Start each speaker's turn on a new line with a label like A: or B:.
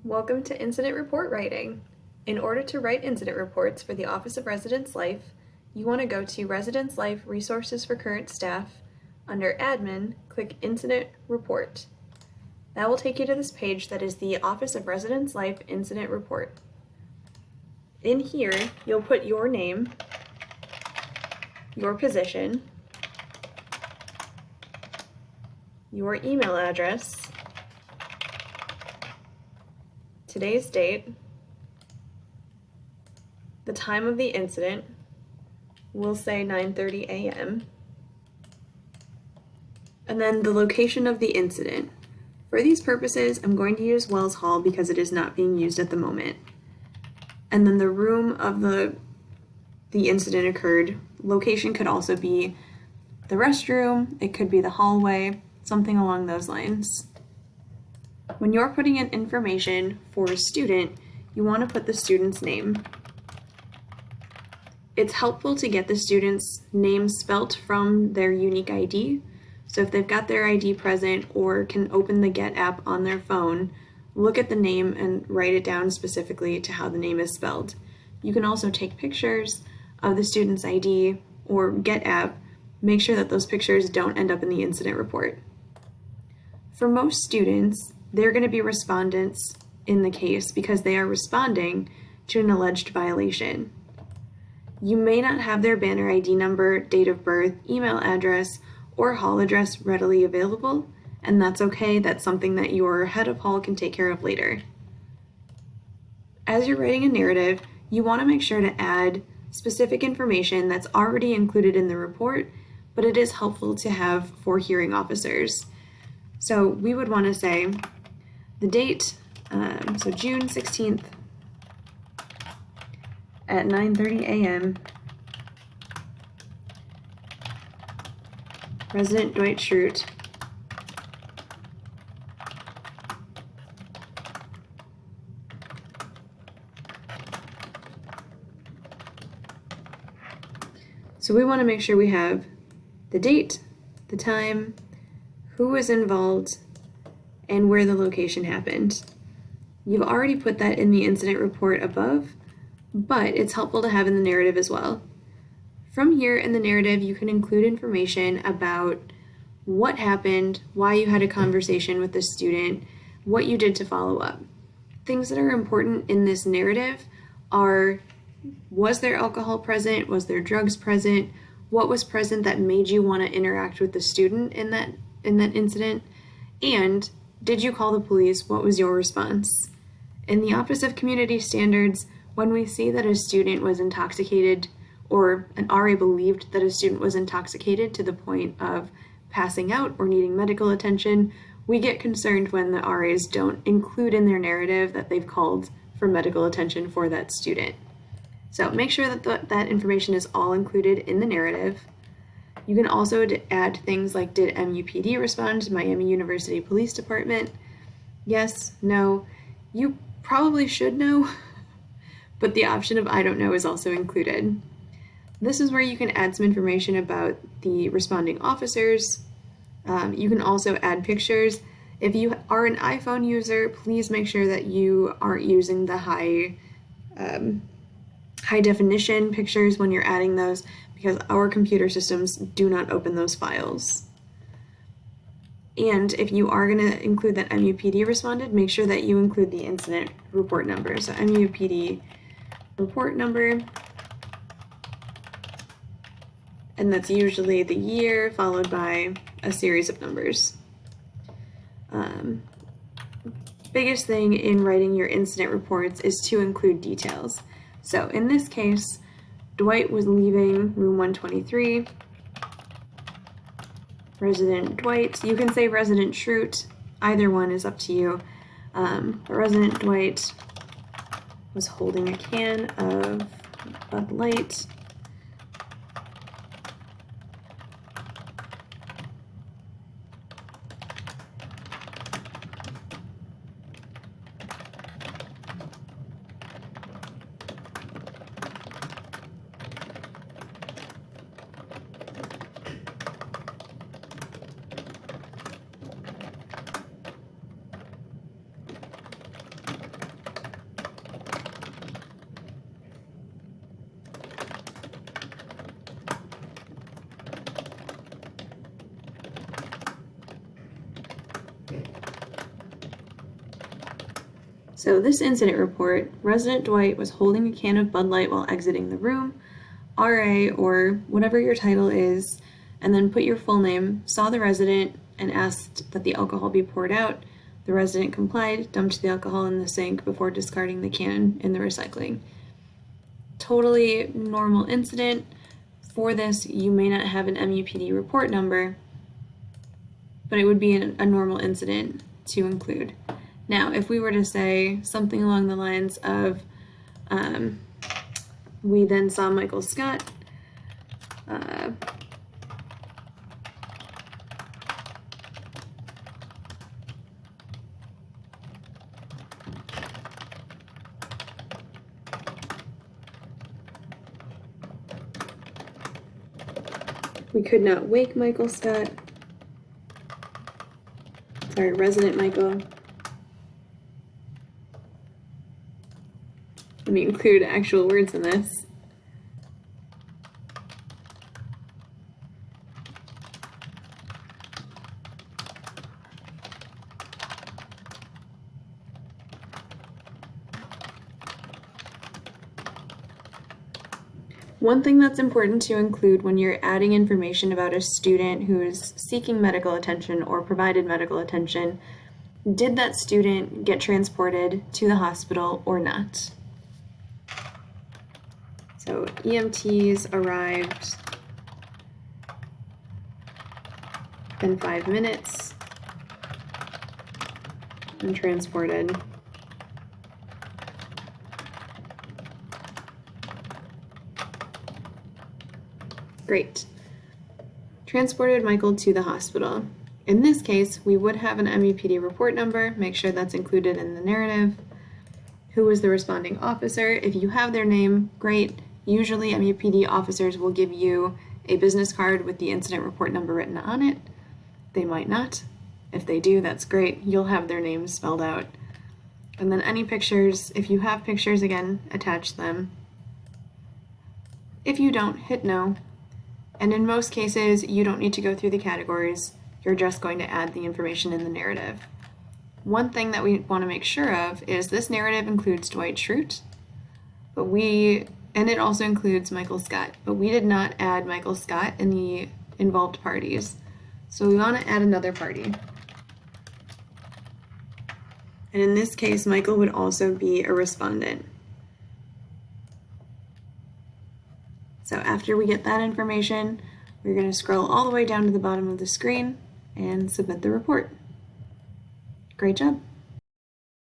A: Welcome to Incident Report Writing. In order to write incident reports for the Office of Residence Life, you want to go to Residence Life Resources for Current Staff. Under Admin, click Incident Report. That will take you to this page that is the Office of Residence Life Incident Report. In here, you'll put your name, your position, your email address, today's date, the time of the incident, we'll say 9:30 a.m., and then the location of the incident. For these purposes, I'm going to use Wells Hall because it is not being used at the moment. And then the room of the incident occurred. Location could also be the restroom, it could be the hallway, something along those lines. When you're putting in information for a student, you want to put the student's name. It's helpful to get the student's name spelt from their unique ID. So if they've got their ID present or can open the Get app on their phone, look at the name and write it down specifically to how the name is spelled. You can also take pictures of the student's ID or Get app. Make sure that those pictures don't end up in the incident report. For most students, they're going to be respondents in the case because they are responding to an alleged violation. You may not have their banner ID number, date of birth, email address, or hall address readily available, and that's okay. That's something that your head of hall can take care of later. As you're writing a narrative, you want to make sure to add specific information that's already included in the report, but it is helpful to have for hearing officers. So we would want to say the date, so June 16th at 9:30 a.m. Resident Dwight Schrute So we want to make sure we have the date, the time, who was involved, and where the location happened. You've already put that in the incident report above, but it's helpful to have in the narrative as well. From here in the narrative, you can include information about what happened, why you had a conversation with the student, what you did to follow up. Things that are important in this narrative are, was there alcohol present? Was there drugs present? What was present that made you want to interact with the student in that incident? And did you call the police? What was your response? In the Office of Community Standards, when we see that a student was intoxicated or an RA believed that a student was intoxicated to the point of passing out or needing medical attention, we get concerned when the RAs don't include in their narrative that they've called for medical attention for that student. So make sure that that information is all included in the narrative. You can also add things like, did MUPD respond to Miami University Police Department? Yes, no. You probably should know, but the option of I don't know is also included. This is where you can add some information about the responding officers. You can also add pictures. If you are an iPhone user, please make sure that you aren't using the high definition pictures when you're adding those, because our computer systems do not open those files. And if you are going to include that MUPD responded, make sure that you include the incident report number. So MUPD report number, and that's usually the year followed by a series of numbers. Biggest thing in writing your incident reports is to include details. So in this case, Dwight was leaving room 123. Resident Dwight, you can say Resident Schrute, either one is up to you. But Resident Dwight was holding a can of Bud Light. So this incident report, resident Dwight was holding a can of Bud Light while exiting the room. RA, or whatever your title is, and then put your full name, saw the resident and asked that the alcohol be poured out. The resident complied, dumped the alcohol in the sink before discarding the can in the recycling. Totally normal incident. For this, you may not have an MUPD report number, but it would be a normal incident to include. Now, if we were to say something along the lines of, we then saw Michael Scott, we could not wake Michael Scott. Sorry, resident Michael. Let me include actual words in this. One thing that's important to include when you're adding information about a student who is seeking medical attention or provided medical attention, did that student get transported to the hospital or not? So EMTs arrived in 5 minutes and transported. Great. Transported Michael to the hospital. In this case, we would have an MUPD report number. Make sure that's included in the narrative. Who was the responding officer? If you have their name, great. Usually MUPD officers will give you a business card with the incident report number written on it. They might not. If they do, that's great. You'll have their names spelled out. And then any pictures, if you have pictures, again, attach them. If you don't, hit no. And in most cases, you don't need to go through the categories. You're just going to add the information in the narrative. One thing that we want to make sure of is this narrative includes Dwight Schrute, and it also includes Michael Scott, but we did not add Michael Scott in the involved parties. So we want to add another party. And in this case, Michael would also be a respondent. So after we get that information, we're going to scroll all the way down to the bottom of the screen and submit the report. Great job.